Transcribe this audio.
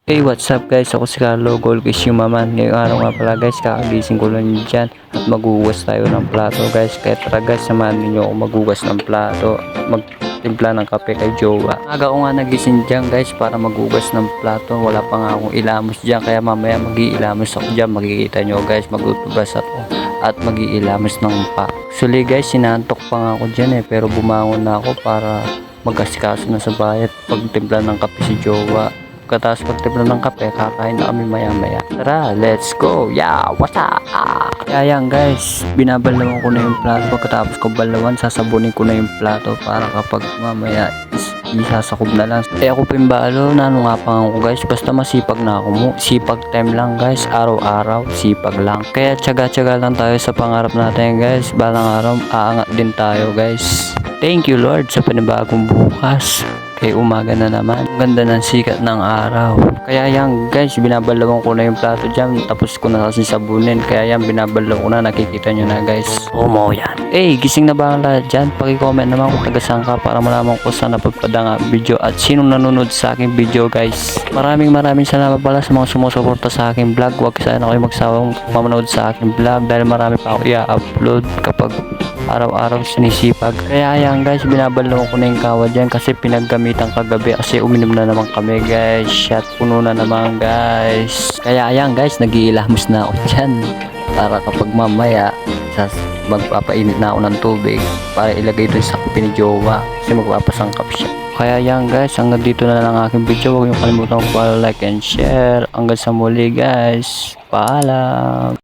Hey, what's up guys? Ako si Carlo, Golkis yung maman. Ngayong araw nga pala guys, kakagising ko lang dyan at maghugas tayo ng plato guys. Kaya tara guys, samahan ninyo ako maghugas ng plato at magtimpla ng kape kay Jowa. Aga ko nga nagising dyan guys para maghugas ng plato. Wala pa nga akong ilamos dyan, kaya mamaya mag-iilamos ako dyan. Makikita nyo guys, magtutubas ako at mag-iilamos ng pa. Actually guys, sinantok pa nga ako dyan pero bumangon na ako para magkasikaso na sa bayat pagtimpla ng kape si Jowa. Pagkatapos pagtimpla ng kape, kakain na kami maya maya. Tara, let's go! Yeah, what's up? Kaya yan guys, binabalawan ko na yung plato. Pagkatapos ko balawan, sasabunin ko na yung plato para kapag mamaya isasakob na lang. Ako pimbalo, nano nga pa ako guys, basta masipag na ako mo. Sipag time lang guys, araw-araw, sipag lang. Kaya tsaga-tsaga lang tayo sa pangarap natin guys. Balang araw, aangat din tayo guys. Thank you Lord sa panibagong bukas. Kaya umaga na naman, ganda ng sikat ng araw. Kaya yan guys, binabalawan ko na yung plato dyan. Tapos ko na kasi sabunin. Kaya yan, binabalawan ko na, nakikita nyo na guys. Mo yan. Gising na ba ang lahat dyan? Paki-comment naman kung taga-saan ka para malaman ko saan napagpadang video at sinong nanonood sa aking video guys. Maraming salamat pala sa mga sumusuporta sa aking vlog. Huwag sana kayo magsawang manood sa aking vlog dahil marami pa ako i-upload kapag araw-araw sinisipag. Kaya yan guys, binabalawan ko na yung kawa dyan kasi pinaggamitan kagabi kasi uminom na naman kami guys. Shot puno na naman guys. Kaya yan guys, nag-iilamos na ako dyan para kapag mamaya magpapainit na ako ng tubig para ilagay doon sa kape ni Jowa kasi magpapasangkap siya. Kaya yan guys, hanggang dito na lang ang aking video. Huwag niyo kalimutan mag-like and share. Hanggang sa muli guys, paalam.